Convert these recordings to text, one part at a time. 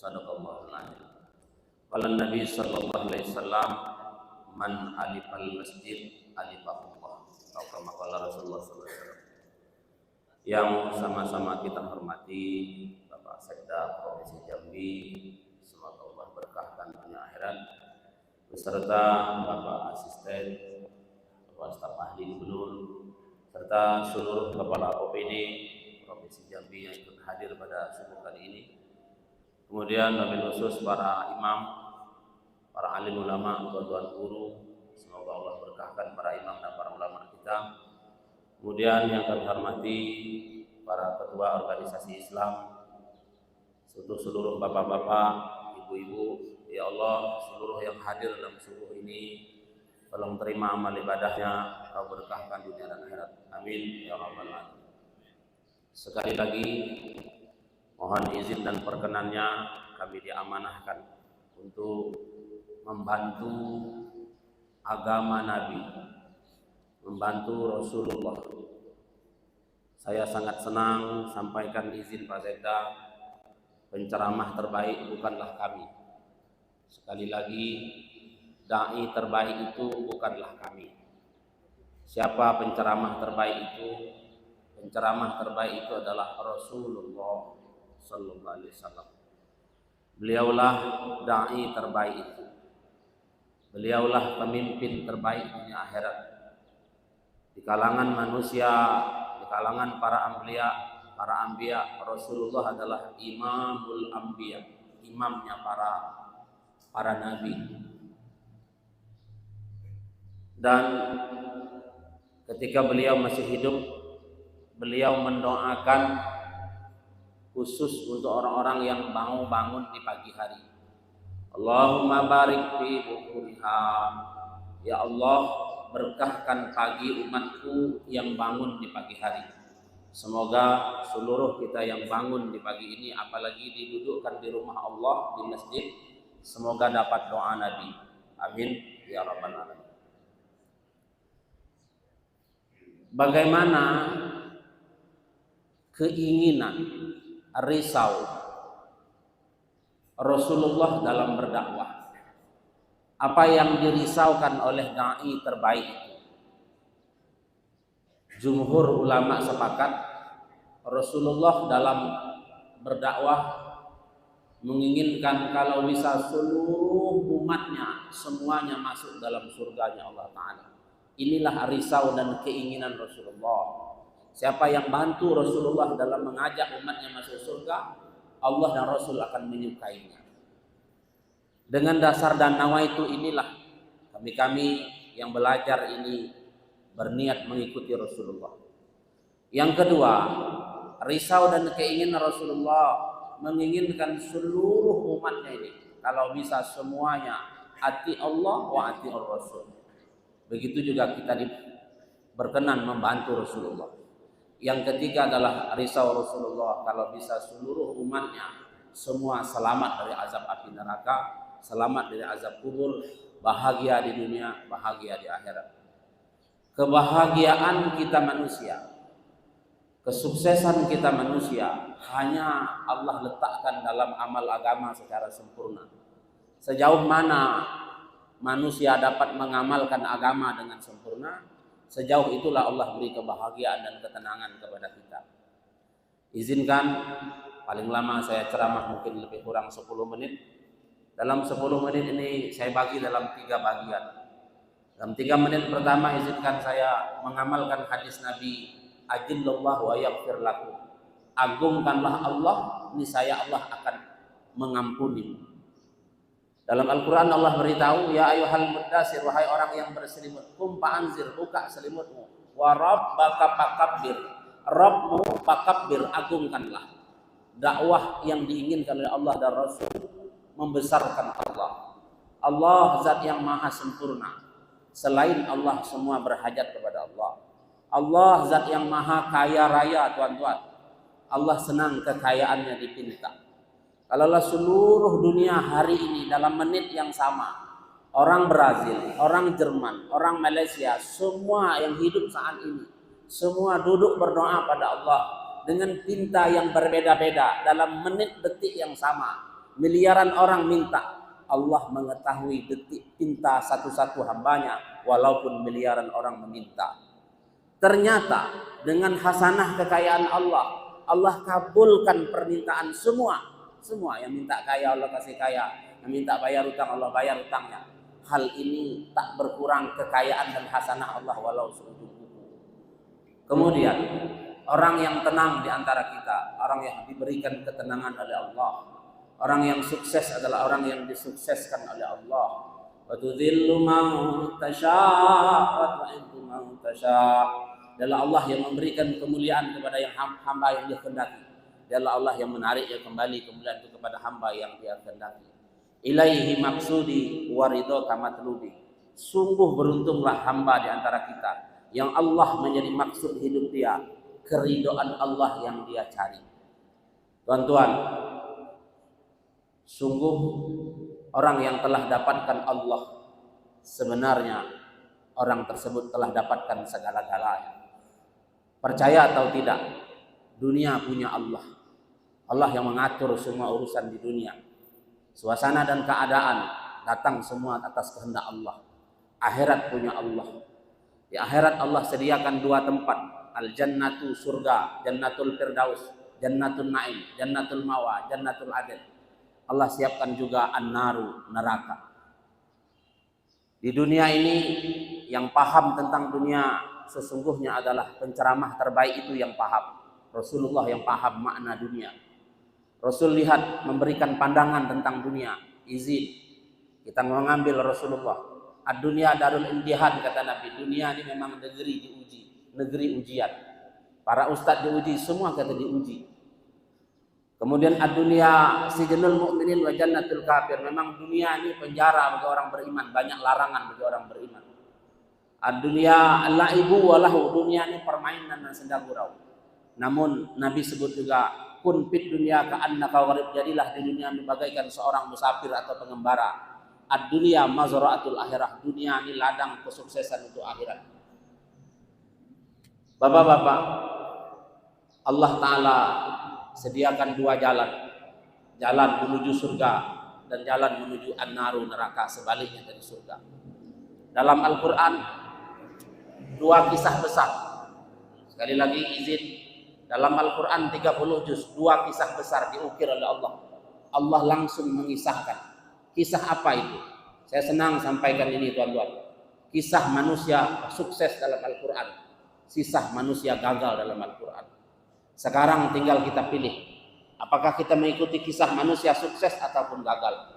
Sadaqallahul adzim. Qala Nabi sallallahu alaihi wasallam, man alifal masjid alifahullah. Atau kama qala Rasulullah sallallahu alaihi wasallam. Yang sama-sama kita hormati Bapak Sekda Provinsi Jambi, semoga Allah berkahkan dunia akhirat, beserta Bapak Asisten, Bapak Staf Ahli Gubernur, serta seluruh kepala OPD Provinsi Jambi yang ikut hadir pada subuh kali ini. Kemudian wabil khusus para imam, para alim ulama, tuan-tuan guru, semoga Allah berkahkan para imam dan para ulama kita. Kemudian yang kami hormati para ketua organisasi Islam, seluruh bapak-bapak, ibu-ibu, ya Allah, seluruh yang hadir dalam subuh ini, tolong terima amal ibadahnya, Kau berkahkan dunia dan akhirat. Amin ya rabbal alamin. Sekali lagi mohon izin dan perkenannya, kami diamanahkan untuk membantu agama Nabi, membantu Rasulullah. Saya sangat senang sampaikan izin Pak Sekda, penceramah terbaik bukanlah kami. Sekali lagi, dai terbaik itu bukanlah kami. Siapa penceramah terbaik itu? Penceramah terbaik itu adalah Rasulullah sallallahu alaihi wasallam. Beliaulah dai terbaik itu. Beliaulah pemimpin terbaik dunia akhirat. Di kalangan manusia, di kalangan para anbiya, Rasulullah adalah imamul anbiya, imamnya para nabi. Dan ketika beliau masih hidup, beliau mendoakan khusus untuk orang-orang yang mau bangun di pagi hari. Allahumma barik fi bukuriha. Ya Allah, berkahkan pagi umatku yang bangun di pagi hari. Semoga seluruh kita yang bangun di pagi ini, apalagi didudukkan di rumah Allah, di masjid, semoga dapat doa Nabi. Amin ya rabbal alamin. Bagaimana keinginan, risau Rasulullah dalam berdakwah? Apa yang dirisaukan oleh dai terbaik itu? Jumhur ulama sepakat Rasulullah dalam berdakwah menginginkan kalau bisa seluruh umatnya semuanya masuk dalam surganya Allah Ta'ala. Inilah risau dan keinginan Rasulullah. Siapa yang bantu Rasulullah dalam mengajak umatnya masuk surga, Allah dan Rasul akan menyukainya. Dengan dasar dan nawaitu inilah kami yang belajar ini berniat mengikuti Rasulullah. Yang kedua, risau dan keinginan Rasulullah menginginkan seluruh umatnya ini kalau bisa semuanya ati Allah wa ati Rasul. Begitu juga kita berkenan membantu Rasulullah. Yang ketiga adalah risau Rasulullah kalau bisa seluruh umatnya semua selamat dari azab api neraka, selamat dari azab kubur, bahagia di dunia, bahagia di akhirat. Kebahagiaan kita manusia, kesuksesan kita manusia hanya Allah letakkan dalam amal agama secara sempurna. Sejauh mana manusia dapat mengamalkan agama dengan sempurna, sejauh itulah Allah beri kebahagiaan dan ketenangan kepada kita. Izinkan paling lama saya ceramah mungkin lebih kurang 10 menit. Dalam 10 menit ini saya bagi dalam 3 bagian. Dalam 3 menit pertama izinkan saya mengamalkan hadis Nabi, ajillallah wa yaghfir lakum. Agungkanlah Allah, niscaya Allah akan mengampuni. Dalam Al-Quran Allah beritahu, ya ayyuhal muddasir, wahai orang yang berselimut, kum fa'anzir, buka selimutmu, wa rabbaka fakabbir, Rabbmu fakabbir, agungkanlah. Dakwah yang diinginkan oleh Allah dan Rasul membesarkan Allah. Allah zat yang maha sempurna. Selain Allah semua berhajat kepada Allah. Allah zat yang maha kaya raya, tuan-tuan. Allah senang kekayaannya dipinta. Kalaulah seluruh dunia hari ini dalam menit yang sama, orang Brazil, orang Jerman, orang Malaysia, semua yang hidup saat ini, semua duduk berdoa pada Allah dengan tinta yang berbeda-beda dalam menit detik yang sama. miliaran orang minta, Allah mengetahui detik cinta satu-satu hambanya walaupun miliaran orang meminta. Ternyata dengan hasanah kekayaan Allah, Allah kabulkan permintaan semua yang minta kaya Allah kasih kaya, yang minta bayar utang Allah bayar utangnya. Hal ini tak berkurang kekayaan dan hasanah Allah walau seujung kuku. Kemudian orang yang tenang di antara kita, orang yang diberikan ketenangan oleh Allah, orang yang sukses adalah orang yang disukseskan oleh Allah. Wa tudzillu man tasya' wa tu'izzu man tasya'. Adalah Allah yang memberikan kemuliaan kepada yang hamba yang Dia kehendaki. Adalah Allah yang menariknya kembali kemuliaan itu kepada hamba yang Dia kehendaki. Ilaihi maksudi wa ridha kamatlubi. Sungguh beruntunglah hamba di antara kita yang Allah menjadi maksud hidup dia, keridhaan Allah yang dia cari. Tuan-tuan, sungguh orang yang telah dapatkan Allah, sebenarnya orang tersebut telah dapatkan segala-galanya. Percaya atau tidak, dunia punya Allah. Allah yang mengatur semua urusan di dunia. Suasana dan keadaan datang semua atas kehendak Allah. Akhirat punya Allah. Di akhirat Allah sediakan dua tempat, al-jannatu surga, jannatul firdaus, jannatul naim, jannatul mawa, jannatul adil. Allah siapkan juga an-naru, neraka. Di dunia ini yang paham tentang dunia sesungguhnya adalah penceramah terbaik itu yang paham. Rasulullah yang paham makna dunia. Rasul lihat memberikan pandangan tentang dunia, izin kita mengambil Rasulullah. Ad-dunya darul imtihan, kata Nabi. Dunia ini memang negeri diuji, negeri ujian. Para ustadz diuji, semua kata diuji. Kemudian ad-dunya sijnul mu'minin wa jannatul kafir. Memang dunia ini penjara bagi orang beriman, banyak larangan bagi orang beriman. Ad-dunya laibu wa lahu, dunia ini permainan dan senda gurau. Namun Nabi sebut juga kun fit dunya ka'annaka gharib, jadilah di dunia bagaikan seorang musafir atau pengembara. Ad-dunya mazra'atul akhirah, dunia ini ladang kesuksesan untuk akhirat. Bapak-bapak, Allah Ta'ala sediakan dua jalan. Jalan menuju surga dan jalan menuju an-naru, neraka, sebaliknya dari surga. Dalam Al-Quran, dua kisah besar. Sekali lagi izin, dalam Al-Quran 30 juz, dua kisah besar diukir oleh Allah. Allah langsung mengisahkan. Kisah apa itu? Saya senang sampaikan ini, tuan-tuan. Kisah manusia sukses dalam Al-Quran, kisah manusia gagal dalam Al-Quran. Sekarang tinggal kita pilih, apakah kita mengikuti kisah manusia sukses ataupun gagal.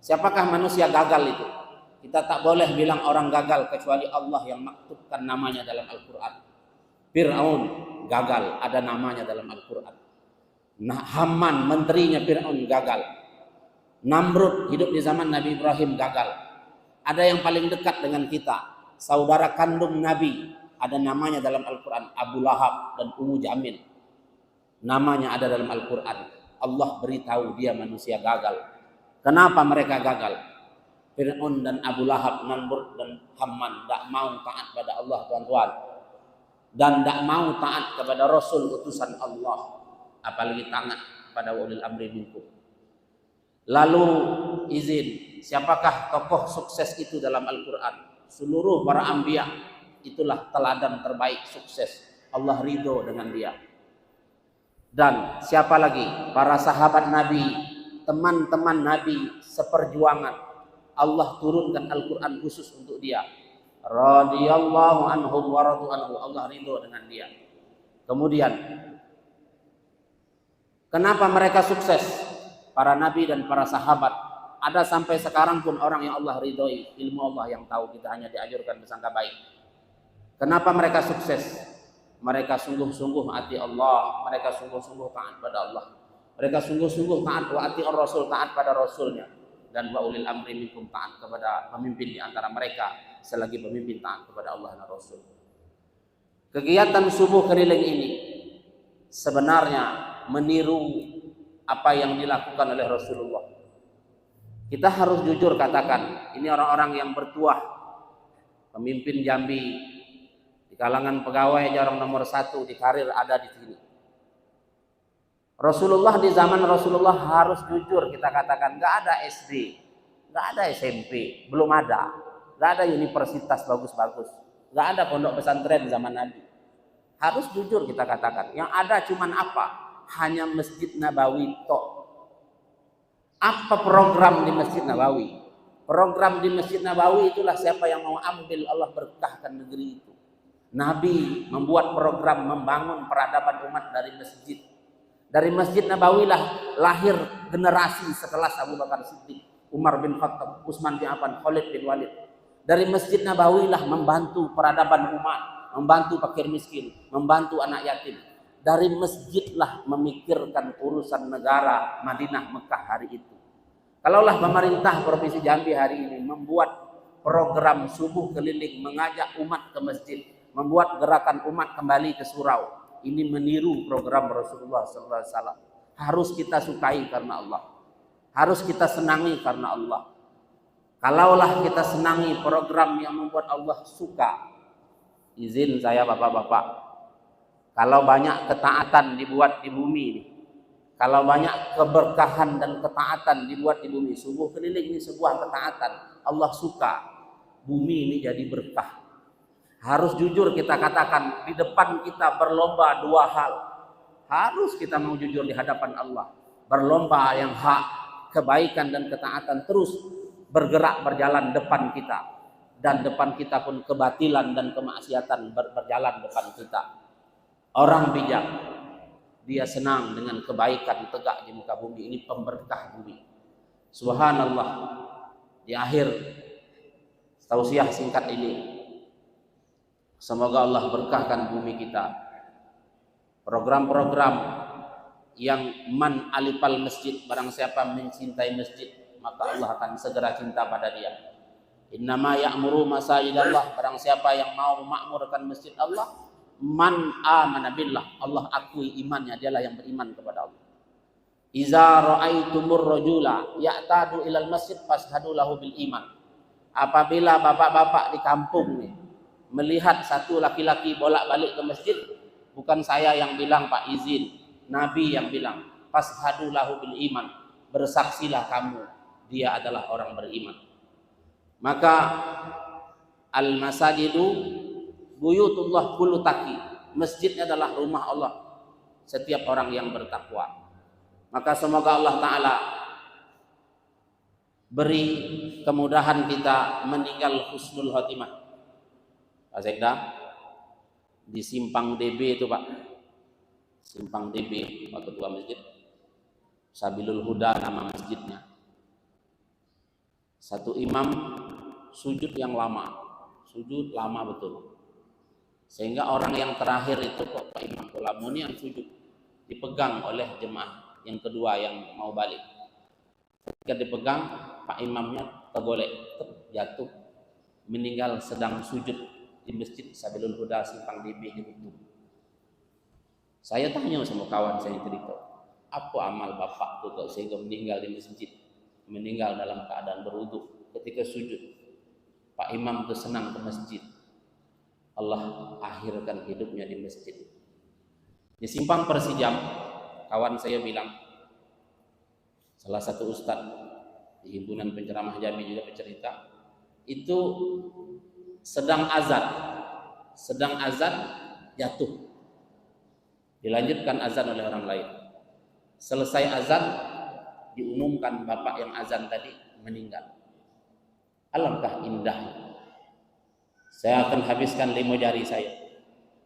Siapakah manusia gagal itu? Kita tak boleh bilang orang gagal kecuali Allah yang maktubkan namanya dalam Al-Quran. Fir'aun gagal, ada namanya dalam Al-Quran. Nah, Haman, menterinya Fir'aun gagal. Namrud hidup di zaman Nabi Ibrahim gagal. Ada yang paling dekat dengan kita, saudara kandung Nabi, ada namanya dalam Al-Quran, Abu Lahab dan Ummu Jamil. Namanya ada dalam Al-Quran. Allah beritahu dia manusia gagal. Kenapa mereka gagal? Fir'aun dan Abu Lahab, Namrud dan Haman tidak mau taat pada Allah, tuan-tuan. Dan tidak mau taat kepada Rasul utusan Allah. Apalagi taat pada ulil amri minkum. Lalu izin, siapakah tokoh sukses itu dalam Al-Quran? Seluruh para anbiya, itulah teladan terbaik sukses. Allah ridho dengan dia. Dan siapa lagi? Para sahabat Nabi, teman-teman Nabi seperjuangan. Allah turunkan Al-Quran khusus untuk dia. Radiyallahu anhum wa radu anhu. Allah ridho dengan dia. Kemudian, kenapa mereka sukses? Para nabi dan para sahabat, ada sampai sekarang pun orang yang Allah ridhoi, ilmu Allah yang tahu, kita hanya dianjurkan bersangka baik. Kenapa mereka sukses? Mereka sungguh-sungguh taati Allah, mereka sungguh-sungguh taat pada Allah, mereka sungguh-sungguh taat wa ati ar-rasul, taat pada rasulnya, dan wa ulil amri minkum, taat kepada pemimpin di antara mereka selagi pemimpin taat kepada Allah dan Rasul. Kegiatan subuh keliling ini sebenarnya meniru apa yang dilakukan oleh Rasulullah. Kita harus jujur katakan, ini orang-orang yang bertuah, pemimpin Jambi, di kalangan pegawai orang nomor 1 di karir ada di sini. Rasulullah di zaman Rasulullah harus jujur kita katakan, nggak ada SD, nggak ada SMP, belum ada, nggak ada universitas bagus-bagus, nggak ada pondok pesantren zaman Nabi. Harus jujur kita katakan, yang ada cuman apa? Hanya Masjid Nabawi tok. Apa program di Masjid Nabawi? Program di Masjid Nabawi itulah siapa yang mau ambil, Allah berkahkan negeri itu. Nabi membuat program membangun peradaban umat dari masjid. Dari Masjid Nabawi lah lahir generasi sekelas Abu Bakar Siddiq, Umar bin Khattab, Utsman bin Affan, Khalid bin Walid. Dari Masjid Nabawi lah membantu peradaban umat, membantu fakir miskin, membantu anak yatim. Dari masjid lah memikirkan urusan negara Madinah Mekah hari itu. Kalaulah pemerintah Provinsi Jambi hari ini membuat program subuh keliling, mengajak umat ke masjid, membuat gerakan umat kembali ke surau, ini meniru program Rasulullah SAW. Harus kita sukai karena Allah, harus kita senangi karena Allah. Kalaulah kita senangi program yang membuat Allah suka, izin saya bapak-bapak, kalau banyak ketaatan dibuat di bumi ini, kalau banyak keberkahan dan ketaatan dibuat di bumi, subuh keliling ini sebuah ketaatan, Allah suka, bumi ini jadi berkah. Harus jujur kita katakan, di depan kita berlomba dua hal. Harus kita mau jujur di hadapan Allah, berlomba yang hak, kebaikan dan ketaatan terus bergerak berjalan depan kita, dan depan kita pun kebatilan dan kemaksiatan berjalan depan kita. Orang bijak, dia senang dengan kebaikan tegak di muka bumi ini, pemberkah bumi. Subhanallah. Di akhir tausiah singkat ini, semoga Allah berkahkan bumi kita. Program-program yang man alifal masjid, barang siapa mencintai masjid, maka Allah akan segera cinta pada dia. Innama ya'muru masajidallah, barang siapa yang mau memakmurkan masjid Allah, man amana billah, Allah akui imannya, dialah yang beriman kepada Allah. Iza ra'aitumur rajula ya'tadu ilal masjid fashhadu lahu bil iman. Apabila bapak-bapak di kampung nih melihat satu laki-laki bolak-balik ke masjid, bukan saya yang bilang Pak, izin, Nabi yang bilang, fashhadu lahu bil iman, bersaksilah kamu dia adalah orang beriman. Maka al masajidu buyutullah kullu taqi, masjidnya adalah rumah Allah setiap orang yang bertakwa. Maka semoga Allah Ta'ala beri kemudahan kita meninggal husnul khotimah. Pak Sekda, di Simpang DB itu Pak, Simpang DB, Pak Ketua Masjid, Sabilul Huda nama masjidnya. Satu imam sujud yang lama, sujud lama betul, sehingga orang yang terakhir itu kok Pak Imam Tulamuni yang sujud dipegang oleh jemaah yang kedua yang mau balik. Ketika dipegang, Pak Imamnya tergolek, jatuh, meninggal sedang sujud di Masjid Sabilul Huda Simpang DB itu. Saya tanya sama kawan saya cerita, apa amal bapak tuh kok sehingga meninggal di masjid, meninggal dalam keadaan berwudu ketika sujud. Pak Imam itu senang ke masjid, Allah akhirkan hidupnya di masjid. Di Simpang Persijam, kawan saya bilang, salah satu ustadz di himpunan penceramah Jambi juga bercerita, itu sedang azan jatuh, dilanjutkan azan oleh orang lain. Selesai azan diumumkan bapak yang azan tadi meninggal. Alangkah indahnya. Saya akan habiskan 5 jari saya.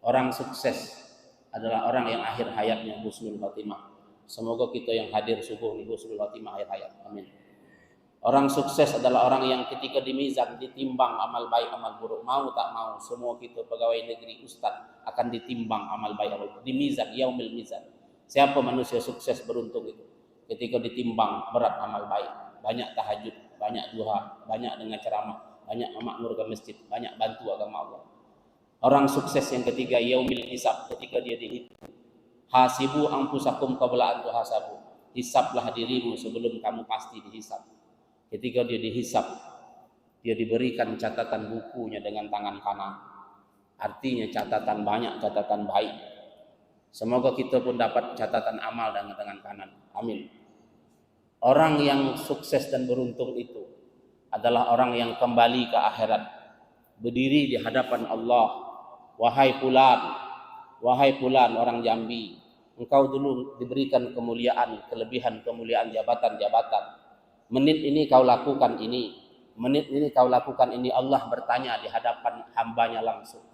Orang sukses adalah orang yang akhir hayatnya husnul khotimah. Semoga kita yang hadir subuh di husnul khotimah akhir hayat. Amin. Orang sukses adalah orang yang ketika di mizan ditimbang amal baik amal buruk, mau tak mau semua kita pegawai negeri ustaz akan ditimbang amal baik amal buruk di mizan, yaumil mizan. Siapa manusia sukses beruntung itu? Ketika ditimbang berat amal baik, banyak tahajud, banyak duha, banyak dengar ceramah, banyak memakmurkan masjid, banyak bantu agama Allah. Orang sukses yang ketiga yaumil hisab, ketika dia dihitung. Hasibu anfusakum qabla an tuhasabu. Hisablah dirimu sebelum kamu pasti dihisab. Ketika dia dihisab, dia diberikan catatan bukunya dengan tangan kanan. Artinya catatan banyak, catatan baik. Semoga kita pun dapat catatan amal dengan tangan kanan. Amin. Orang yang sukses dan beruntung itu adalah orang yang kembali ke akhirat, berdiri di hadapan Allah. Wahai fulan orang Jambi, engkau dulu diberikan kemuliaan, kelebihan kemuliaan jabatan-jabatan. Menit ini kau lakukan ini, menit ini kau lakukan ini. Allah bertanya di hadapan hambanya langsung.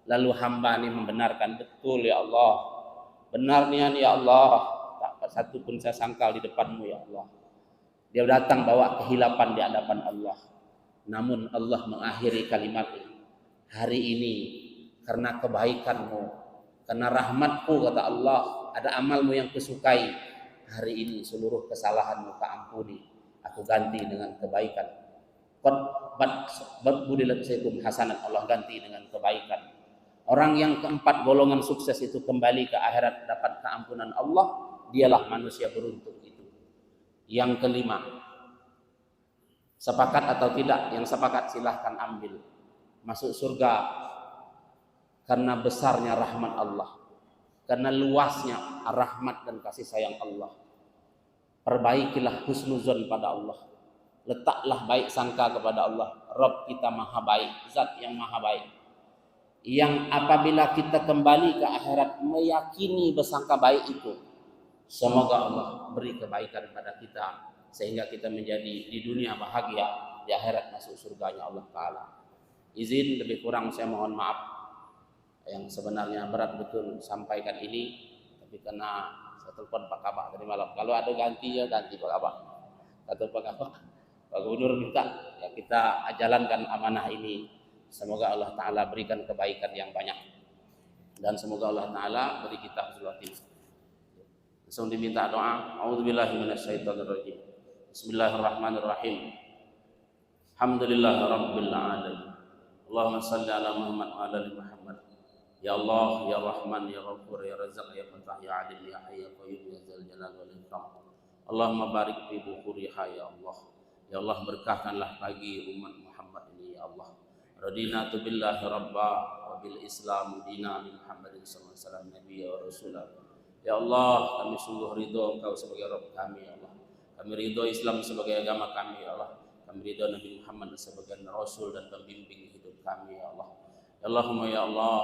Lalu hamba ini membenarkan, betul ya Allah, benarnya ya Allah, tak satu pun saya sangkal di depanmu ya Allah. Dia datang bawa kehilapan di hadapan Allah. Namun Allah mengakhiri kalimat ini. Hari ini karena kebaikanmu, karena rahmatku, kata Allah, ada amalmu yang kusukai. Hari ini seluruh kesalahanmu keampuni, aku ganti dengan kebaikan. Qad budilat saykum hasanat, Allah ganti dengan kebaikan. Orang yang keempat golongan sukses itu kembali ke akhirat dapat keampunan Allah, dialah manusia beruntung itu. Yang kelima, sepakat atau tidak? Yang sepakat silahkan ambil. Masuk surga karena besarnya rahmat Allah, karena luasnya rahmat dan kasih sayang Allah. Perbaikilah husnuzon pada Allah, letaklah baik sangka kepada Allah. Rabb kita maha baik, zat yang maha baik, yang apabila kita kembali ke akhirat meyakini bersangka baik itu, semoga Allah beri kebaikan pada kita sehingga kita menjadi di dunia bahagia, di akhirat masuk surganya Allah Ta'ala. Izin lebih kurang saya mohon maaf, yang sebenarnya berat betul sampaikan ini, tapi karena saya telepon Pak Kabak tadi malam, kalau ada ganti ya ganti Pak Kabak. Kata Pak Kabak, Pak Gubernur minta ya kita jalankan amanah ini. Semoga Allah Ta'ala berikan kebaikan yang banyak, dan semoga Allah Ta'ala beri kita husnul khotimah. Langsung diminta doa. A'udzubillahi minasyaitonirrajim. Bismillahirrahmanirrahim. Alhamdulillahirabbil alamin. Allahumma shalli ala Muhammad wa ala ali Muhammad. Ya Allah, ya Rahman, ya Ghafur, ya Razzaq, ya Fatah, ya Adil, ya Hayy, ya Qayyum, ya Dzal Jalal wal Ikram. Allahumma barik fi bukhuriha ya Allah. Ya Allah, berkahkanlah pagi umat Muhammad ini ya Allah. Radina tu billahi rabba wa bil Islam dina bi Muhammadin sallallahu alaihi wasallam nabiyya wa rasulah. Ya Allah, kami sungguh ridho Engkau sebagai Rabb kami ya Allah. Kami ridho Islam sebagai agama kami ya Allah. Kami ridho Nabi Muhammad sebagai Rasul dan pembimbing hidup kami ya Allah. Ya Allahumma ya Allah,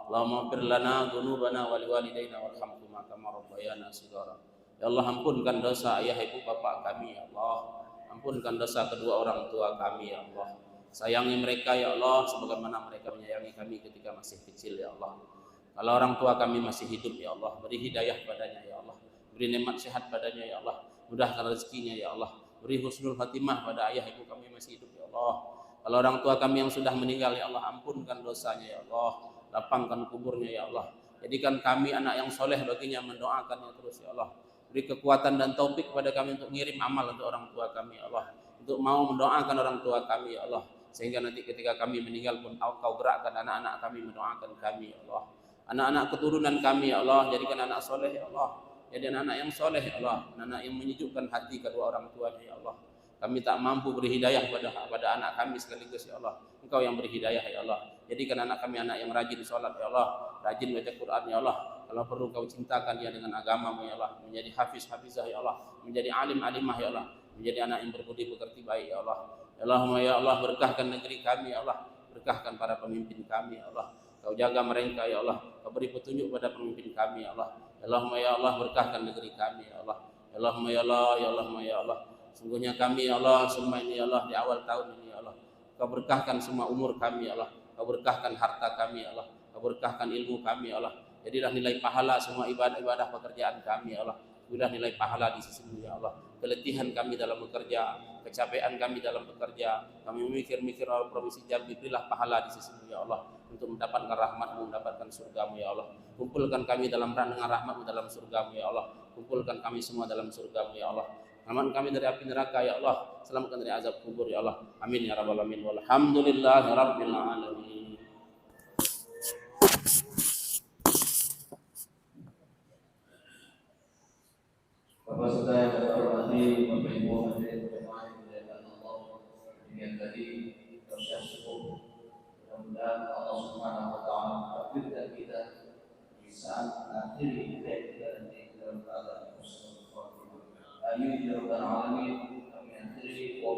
Allahumma ighfir lana dzunubana wa liwalidayna warhamhuma kama rabbayana shighara. Ya Allah, ampunkan dosa ayah ibu bapak kami ya Allah. Ampunkan dosa kedua orang tua kami ya Allah. Sayangi mereka ya Allah sebagaimana mereka menyayangi kami ketika masih kecil ya Allah. Kalau orang tua kami masih hidup ya Allah, beri hidayah padanya ya Allah, beri nikmat sehat padanya ya Allah, mudahkan rezekinya ya Allah, beri husnul khatimah pada ayah ibu kami masih hidup ya Allah. Kalau orang tua kami yang sudah meninggal ya Allah, ampunkan dosanya ya Allah, lapangkan kuburnya ya Allah, jadikan kami anak yang soleh baginya, mendoakannya terus ya Allah. Beri kekuatan dan taufik kepada kami untuk ngirim amal untuk orang tua kami ya Allah, untuk mau mendoakan orang tua kami ya Allah, sehingga nanti ketika kami meninggal pun Kau gerakkan anak-anak kami mendoakan kami ya Allah. Anak-anak keturunan kami ya Allah, jadikan anak soleh ya Allah, jadi anak yang soleh ya Allah, anak yang menyejukkan hati kedua orang tuanya ya Allah. Kami tak mampu beri hidayah pada anak kami sekaligus ya Allah, Engkau yang beri hidayah ya Allah. Jadikan anak kami anak yang rajin sholat ya Allah, rajin baca Quran ya Allah. Kalau perlu Kau cintakan dia dengan agamamu ya Allah, menjadi hafiz-hafizah ya Allah, menjadi alim-alimah ya Allah, menjadi anak yang berbudi pekerti baik ya Allah. Allahumma ya Allah, berkahkan negeri kami ya Allah, berkahkan para pemimpin kami ya Allah. Kau jaga mereka ya Allah, Kau beri petunjuk pada pemimpin kami ya Allah. Allahumma ya Allah, berkahkan negeri kami ya Allah. Allahumma ya Allah, ya Allahumma ya Allah. Sungguhnya kami ya Allah semua ini ya Allah di awal tahun ini ya Allah, Kau berkahkan semua umur kami ya Allah, Kau berkahkan harta kami ya Allah, Kau berkahkan ilmu kami ya Allah. Jadilah nilai pahala semua ibadah-ibadah pekerjaan kami ya Allah. Berilah nilai pahala di sisimu ya Allah. Keletihan kami dalam bekerja, kecapean kami dalam bekerja, kami memikir-mikir provinsi Jambi, berilah pahala di sisimu ya Allah, untuk mendapatkan rahmat-Mu, mendapatkan surga-Mu ya Allah. Kumpulkan kami dengan rahmat-Mu dalam surga-Mu ya Allah. Kumpulkan kami semua dalam surga-Mu ya Allah. Selamatkan kami dari api neraka ya Allah. Selamatkan dari azab kubur ya Allah. Amin ya rabbal alamin. Walhamdulillahi rabbil alamin. Bapak saudara yang terhormati, Bapak Ibu hadirin jemaah yang dimuliakan Allah, dengan tadi tersyukur. Mudah-mudahan Allah Subhanahu wa taala takdirkan kita saat akhiri dan dalam keadaan husnul khatimah. Amin ya rabbal alamin. Kami akhiri wa